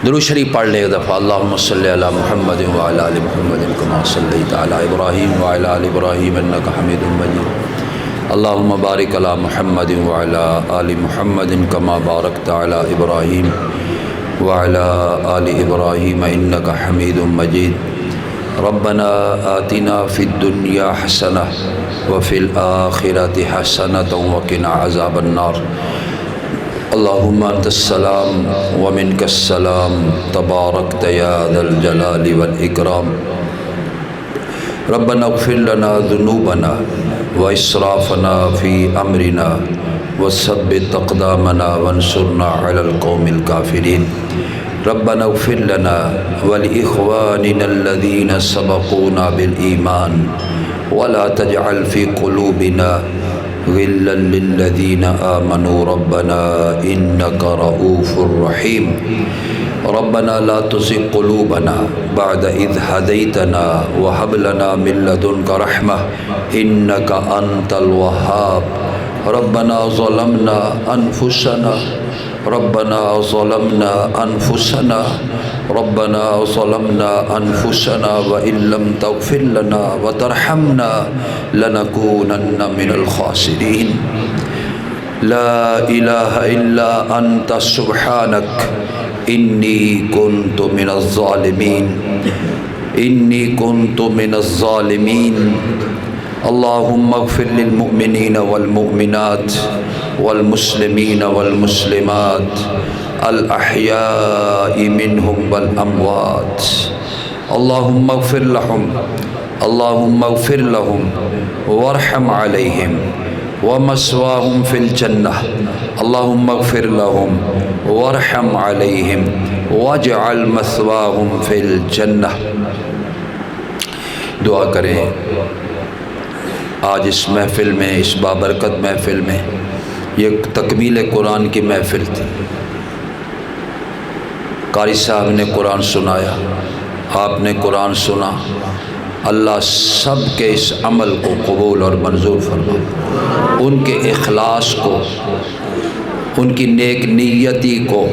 درود شریف پڑھ لیں ایک دفعہ۔ اللہم صلی علی محمد وعلی آل محمد کما صلیت علی ابراہیم وعلی آل ابراہیم انک حمید مجید۔ اللہم بارک علی محمد وعلی آل محمد کما بارکت علی ابراہیم وعلی آل ابراہیم انک حمید مجید۔ ربنا آتنا فی الدنیا حسنہ وفی الآخرۃ حسنۃ وقنا عذاب النار۔ اللہم انت السلام ومنک السلام تبارکت یا ذا الجلال والاکرام۔ ربنا اغفر لنا ذنوبنا واسرافنا فی امرنا وثبت اقدامنا وانصرنا علی القوم الکافرین۔ ربنا اغفر لنا ولاخواننا الذین سبقونا بالایمان ولا تجعل فی قلوبنا غلا للذین آمنوا ربنا انک رؤوف رحیم۔ ربنا لا تزغ قلوبنا بعد اذ ہدیتنا وہب لنا من لدنک رحمہ انک انت الوہاب۔ ربنا ظلمنا انفسنا ربنا ظلمنا انفسنا ربنا ظلمنا انفسنا وان لم تغفر لنا وترحمنا لنكونن من الخاسرین۔ لا الہ الا انت سبحانک انی کنت من الظالمین انی کنت من الظالمین۔ اللہم اغفر للمؤمنین والمؤمنات والمسلمین والمسلمات الاحیاء منہم والاموات۔ اللہم اغفر لهم اللہم اغفر لهم وارحم علیہم ومثواہم فی الجنہ۔ اللہم اغفر لهم وارحم علیہم واجعل مثواہم فی الجنہ۔ دعا کریں آج اس محفل میں، اس بابرکت محفل میں، یہ تکمیل قرآن کی محفل تھی۔ قاری صاحب نے قرآن سنایا، آپ نے قرآن سنا۔ اللہ سب کے اس عمل کو قبول اور منظور فرمائے، ان کے اخلاص کو، ان کی نیک نیتی کو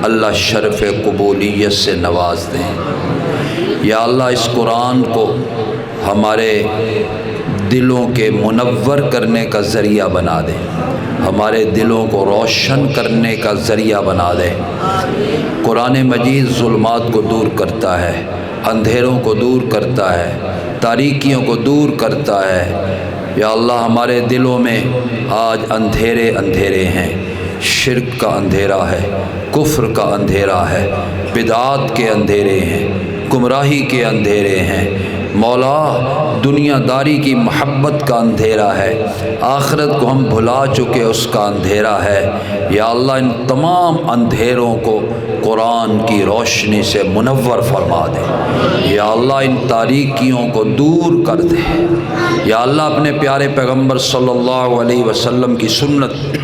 اللہ شرف قبولیت سے نواز دیں۔ یا اللہ اس قرآن کو ہمارے دلوں کے منور کرنے کا ذریعہ بنا دے، ہمارے دلوں کو روشن کرنے کا ذریعہ بنا دے۔ قرآن مجید ظلمات کو دور کرتا ہے، اندھیروں کو دور کرتا ہے، تاریکیوں کو دور کرتا ہے۔ یا اللہ ہمارے دلوں میں آج اندھیرے اندھیرے ہیں، شرک کا اندھیرا ہے، کفر کا اندھیرا ہے، بدعات کے اندھیرے ہیں، گمراہی کے اندھیرے ہیں۔ مولا دنیا داری کی محبت کا اندھیرا ہے، آخرت کو ہم بھلا چکے اس کا اندھیرا ہے۔ یا اللہ ان تمام اندھیروں کو قرآن کی روشنی سے منور فرما دے۔ یا اللہ ان تاریکیوں کو دور کر دے۔ یا اللہ اپنے پیارے پیغمبر صلی اللہ علیہ وسلم کی سنت،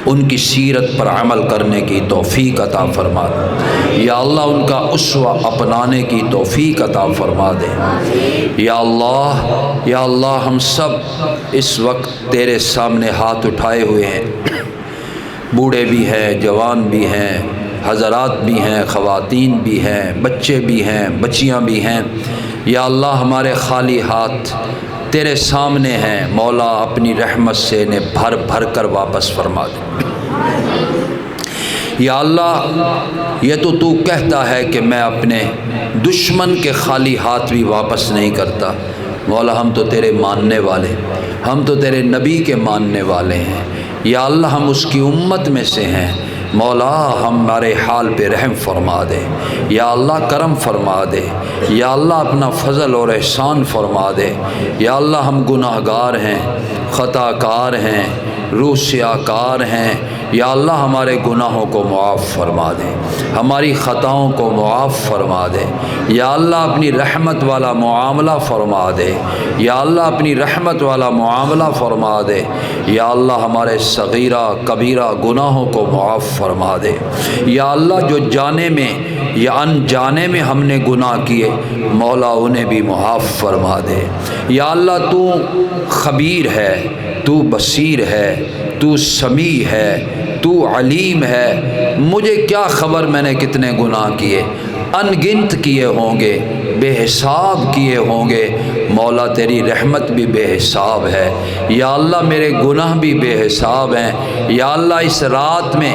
ان کی سیرت پر عمل کرنے کی توفیق عطا فرما دے۔ یا اللہ ان کا اسوہ اپنانے کی توفیق عطا فرما دے۔ یا اللہ ہم سب اس وقت تیرے سامنے ہاتھ اٹھائے ہوئے ہیں، بوڑھے بھی ہیں، جوان بھی ہیں، حضرات بھی ہیں، خواتین بھی ہیں، بچے بھی ہیں، بچیاں بھی ہیں۔ یا اللہ ہمارے خالی ہاتھ تیرے سامنے ہیں، مولا اپنی رحمت سے انہیں بھر بھر کر واپس فرما دے۔ یا اللہ یہ تو کہتا ہے کہ میں اپنے دشمن کے خالی ہاتھ بھی واپس نہیں کرتا۔ مولا ہم تو تیرے ماننے والے، ہم تو تیرے نبی کے ماننے والے ہیں۔ یا اللہ ہم اس کی امت میں سے ہیں، مولا ہمارے حال پہ رحم فرما دے۔ یا اللہ کرم فرما دے۔ یا اللہ اپنا فضل اور احسان فرما دے۔ یا اللہ ہم گناہ گار ہیں، خطا کار ہیں، روح سیاکار ہیں۔ یا اللہ ہمارے گناہوں کو معاف فرما دے، ہماری خطاؤں کو معاف فرما دے۔ یا اللہ اپنی رحمت والا معاملہ فرما دے۔ یا اللہ اپنی رحمت والا معاملہ فرما دے۔ یا اللہ ہمارے صغیرہ کبیرہ گناہوں کو معاف فرما دے۔ یا اللہ جو جانے میں یا انجانے میں ہم نے گناہ کیے، مولا انہیں بھی معاف فرما دے۔ یا اللہ تو خبیر ہے، تو بصیر ہے، تو سمیع ہے، تو علیم ہے، مجھے کیا خبر میں نے کتنے گناہ کیے، ان گنت کیے ہوں گے، بے حساب کیے ہوں گے۔ مولا تیری رحمت بھی بے حساب ہے، یا اللہ میرے گناہ بھی بے حساب ہیں۔ یا اللہ اس رات میں،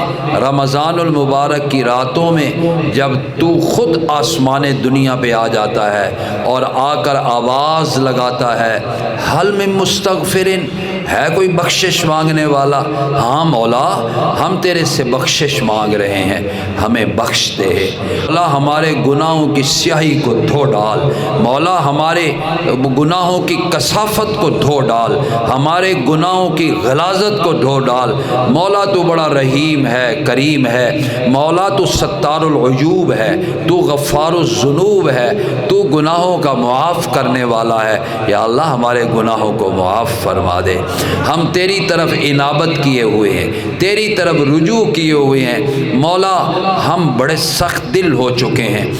رمضان المبارک کی راتوں میں، جب تو خود آسمان دنیا پہ آ جاتا ہے اور آ کر آواز لگاتا ہے، حل من مستغفرن، ہے کوئی بخشش مانگنے والا؟ ہاں مولا ہم تیرے سے بخشش مانگ رہے ہیں، ہمیں بخش دے۔ مولا ہمارے گناہوں کی سیاہی کو دھو ڈال، مولا ہمارے گناہوں کی کثافت کو دھو ڈال، ہمارے گناہوں کی غلاظت کو دھو ڈال۔ مولا تو بڑا رحیم ہے، کریم ہے، مولا تو ستار العیوب ہے، تو غفار الذنوب ہے، تو گناہوں کا معاف کرنے والا ہے۔ یا اللہ ہمارے گناہوں کو معاف فرما دے۔ ہم تیری طرف انابت کیے ہوئے ہیں، تیری طرف رجوع کیے ہوئے ہیں۔ مولا ہم بڑے سخت دل ہو چکے ہیں،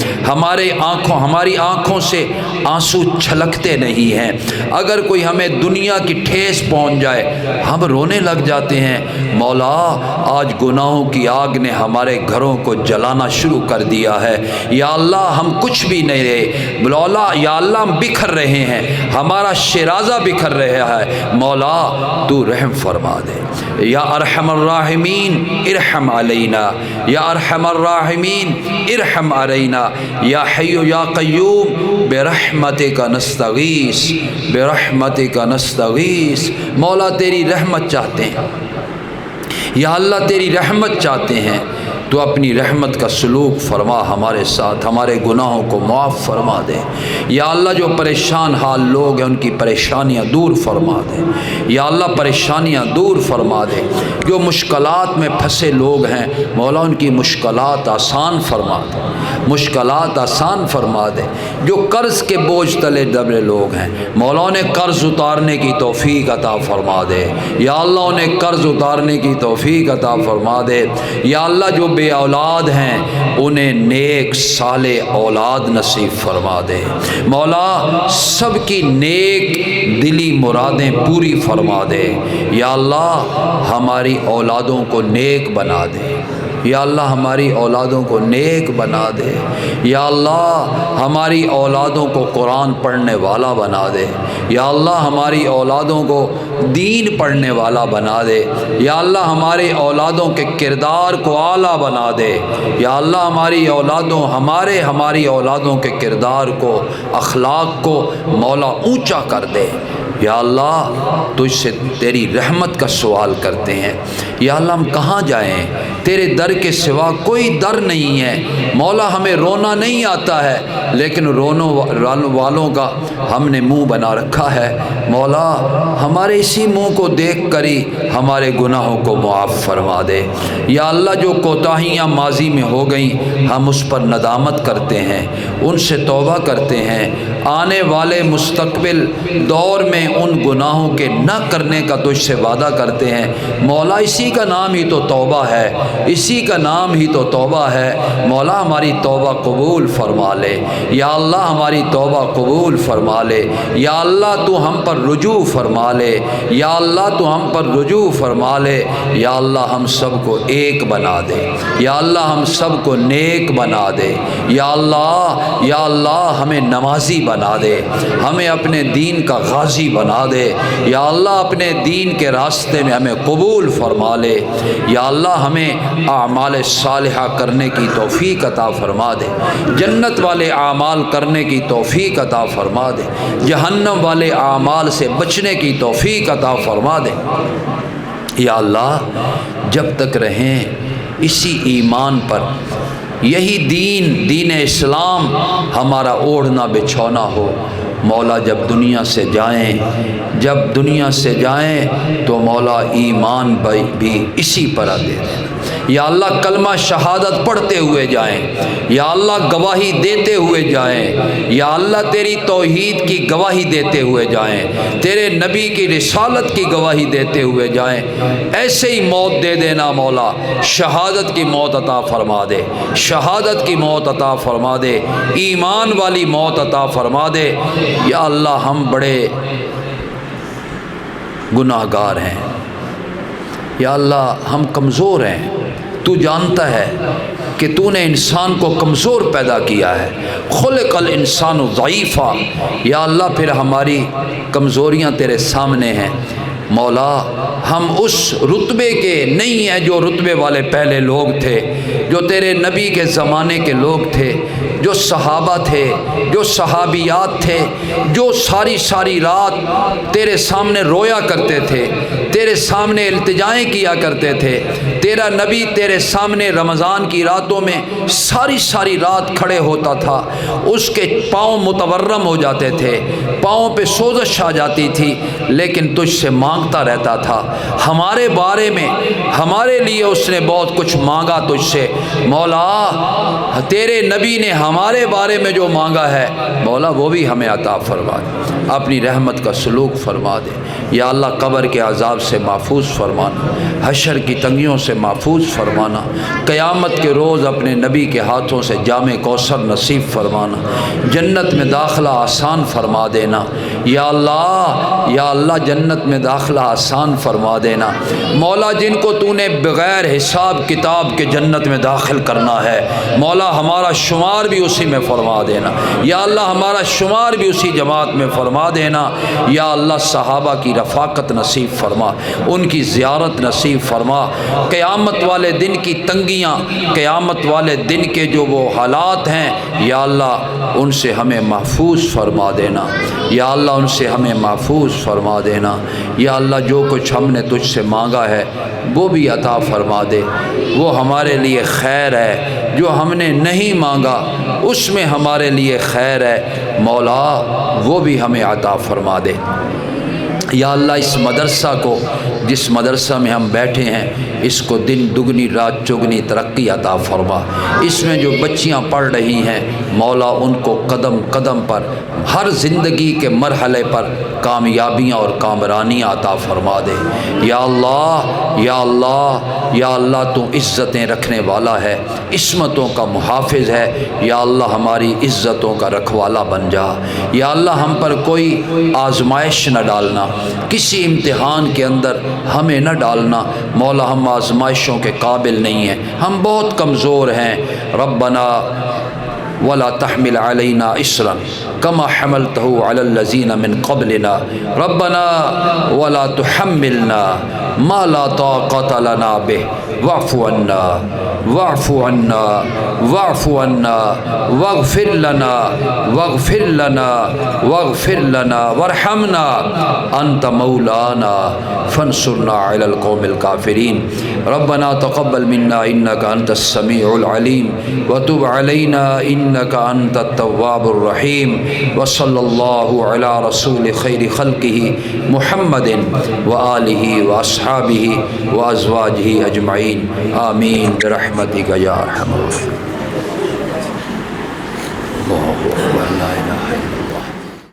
ہماری آنکھوں سے آنسو چھلکتے نہیں ہیں۔ اگر کوئی ہمیں دنیا کی ٹھیس پہنچ جائے ہم رونے لگ جاتے ہیں۔ مولا آج گناہوں کی آگ نے ہمارے گھروں کو جلانا شروع کر دیا ہے۔ یا اللہ ہم کچھ بھی نہیں رہے، مولا یا اللہ ہم بکھر رہے ہیں، ہمارا شیرازہ بکھر رہا ہے۔ مولا تو رحم فرما دے۔ یا ارحم الراحمین ارحم علینا، یا ارحم الراحمین ارحم علینا، یا حی یا قیوم برحمتک نستغیث، برحمتک نستغیث۔ مولا تیری رحمت چاہتے ہیں، یا اللہ تیری رحمت چاہتے ہیں، تو اپنی رحمت کا سلوک فرما ہمارے ساتھ، ہمارے گناہوں کو معاف فرما دے۔ یا اللہ جو پریشان حال لوگ ہیں ان کی پریشانیاں دور فرما دے، یا اللہ پریشانیاں دور فرما دے۔ جو مشکلات میں پھنسے لوگ ہیں مولا ان کی مشکلات آسان فرما دے، مشکلات آسان فرما دے۔ جو قرض کے بوجھ تلے دبے لوگ ہیں مولا انہیں قرض اتارنے کی توفیق عطا فرما دے، یا اللہ انہیں قرض اتارنے کی توفیق عطا فرما دے۔ یا اللہ جو بے اولاد ہیں انہیں نیک صالح اولاد نصیب فرما دے۔ مولا سب کی نیک دلی مرادیں پوری فرما دے۔ یا اللہ ہماری اولادوں کو نیک بنا دے، یا اللہ ہماری اولادوں کو نیک بنا دے۔ یا اللہ ہماری اولادوں کو قرآن پڑھنے والا بنا دے، یا اللہ ہماری اولادوں کو دین پڑھنے والا بنا دے۔ یا اللہ ہماری اولادوں کے کردار کو اعلیٰ بنا دے، یا اللہ ہماری اولادوں کے کردار کو، اخلاق کو مولا اونچا کر دے۔ یا اللہ تجھ سے تیری رحمت کا سوال کرتے ہیں۔ یا اللہ ہم کہاں جائیں، تیرے در کے سوا کوئی در نہیں ہے۔ مولا ہمیں رونا نہیں آتا ہے لیکن رونے والوں کا ہم نے منہ بنا رکھا ہے۔ مولا ہمارے اسی منہ کو دیکھ کر ہی ہمارے گناہوں کو معاف فرما دے۔ یا اللہ جو کوتاہیاں ماضی میں ہو گئیں ہم اس پر ندامت کرتے ہیں، ان سے توبہ کرتے ہیں۔ آنے والے مستقبل دور میں ان گناہوں کے نہ کرنے کا تجھ سے وعدہ کرتے ہیں۔ مولا اسی کا نام ہی تو توبہ ہے، اسی کا نام ہی تو توبہ ہے۔ مولا ہماری توبہ قبول فرما لے، یا اللہ ہماری توبہ قبول فرما لے۔ یا اللہ تو ہم پر رجوع فرما لے، یا اللہ تو ہم پر رجوع فرما لے۔ یا اللہ ہم سب کو ایک بنا دے، یا اللہ ہم سب کو نیک بنا دے۔ یا اللہ ہمیں نمازی بنا دے، ہمیں اپنے دین کا غازی بنا دے۔ یا اللہ اپنے دین کے راستے میں ہمیں قبول فرما لے۔ یا اللہ ہمیں اعمال صالحہ کرنے کی توفیق عطا فرما دے، جنت والے اعمال کرنے کی توفیق عطا فرما دے، جہنم والے اعمال سے بچنے کی توفیق عطا فرما دے۔ یا اللہ جب تک رہیں اسی ایمان پر، یہی دین اسلام ہمارا اوڑھنا بچھونا ہو۔ مولا جب دنیا سے جائیں تو مولا ایمان بھی اسی پر دے دیں۔ یا اللہ کلمہ شہادت پڑھتے ہوئے جائیں، یا اللہ گواہی دیتے ہوئے جائیں، یا اللہ تیری توحید کی گواہی دیتے ہوئے جائیں، تیرے نبی کی رسالت کی گواہی دیتے ہوئے جائیں۔ ایسے ہی موت دے دینا مولا، شہادت کی موت عطا فرما دے، شہادت کی موت عطا فرما دے، ایمان والی موت عطا فرما دے۔ یا اللہ ہم بڑے گناہ گار ہیں، یا اللہ ہم کمزور ہیں، تو جانتا ہے کہ تو نے انسان کو کمزور پیدا کیا ہے، خلق الانسان ضعیفا، یا اللہ پھر ہماری کمزوریاں تیرے سامنے ہیں مولا، ہم اس رتبے کے نہیں ہیں جو رتبے والے پہلے لوگ تھے، جو تیرے نبی کے زمانے کے لوگ تھے، جو صحابہ تھے، جو صحابیات تھے، جو ساری رات تیرے سامنے رویا کرتے تھے، تیرے سامنے التجائیں کیا کرتے تھے، تیرا نبی تیرے سامنے رمضان کی راتوں میں ساری رات کھڑے ہوتا تھا، اس کے پاؤں متورم ہو جاتے تھے، پاؤں پہ سوزش آ جاتی تھی، لیکن تجھ سے مانگتا رہتا تھا ہمارے بارے میں، ہمارے لیے اس نے بہت کچھ مانگا تجھ سے مولا، تیرے نبی نے ہمارے بارے میں جو مانگا ہے مولا وہ بھی ہمیں عطا فرما دے، اپنی رحمت کا سلوک فرما دے یا اللہ، قبر کے عذاب سے محفوظ فرمانا، حشر کی تنگیوں سے محفوظ فرمانا، قیامت کے روز اپنے نبی کے ہاتھوں سے جام کوثر نصیب فرمانا، جنت میں داخلہ آسان فرما دینا یا اللہ جنت میں داخلہ آسان فرما دینا مولا، جن کو تو نے بغیر حساب کتاب کے جنت میں داخل کرنا ہے مولا، ہمارا شمار بھی اسی میں فرما دینا یا اللہ، ہمارا شمار بھی اسی جماعت میں فرما دینا یا اللہ، صحابہ کی رفاقت نصیب فرما، ان کی زیارت نصیب فرما، قیامت والے دن کی تنگیاں، قیامت والے دن کے جو وہ حالات ہیں یا اللہ ان سے ہمیں محفوظ فرما دینا یا اللہ، ان سے ہمیں محفوظ فرما دینا یا اللہ، جو کچھ ہم نے تجھ سے مانگا ہے وہ بھی عطا فرما دے، وہ ہمارے لیے خیر ہے، جو ہم نے نہیں مانگا اس میں ہمارے لیے خیر ہے مولا، وہ بھی ہمیں عطا فرما دے یا اللہ، اس مدرسہ کو، جس مدرسہ میں ہم بیٹھے ہیں، اس کو دن دگنی رات چگنی ترقی عطا فرما، اس میں جو بچیاں پڑھ رہی ہیں مولا، ان کو قدم قدم پر ہر زندگی کے مرحلے پر کامیابیاں اور کامرانیاں عطا فرما دے یا اللہ یا اللہ یا اللہ، تو عزتیں رکھنے والا ہے، عصمتوں کا محافظ ہے یا اللہ، ہماری عزتوں کا رکھوالا بن جا یا اللہ، ہم پر کوئی آزمائش نہ ڈالنا، کسی امتحان کے اندر ہمیں نہ ڈالنا مولا، ہم آزمائشوں کے قابل نہیں ہیں، ہم بہت کمزور ہیں، ربنا ولا تحمل علينا إصرا كما حملته على الذين من قبلنا ربنا ولا تحملنا ما لا طاقة لنا به واعف عنا واعف عنا واعف عنا واغفر لنا واغفر لنا واغفر لنا وارحمنا أنت مولانا فانصرنا على القوم الكافرين ربنا تقبل منا إنك أنت السميع العليم وتب علينا إنك أنت التواب الرحيم وصلى الله على رسول خير خلقه محمد وآله وأصحابه وأزواجه أجمعين آمين برحمتك يا أرحم الراحمين. الله أكبر لا إله إلا الله.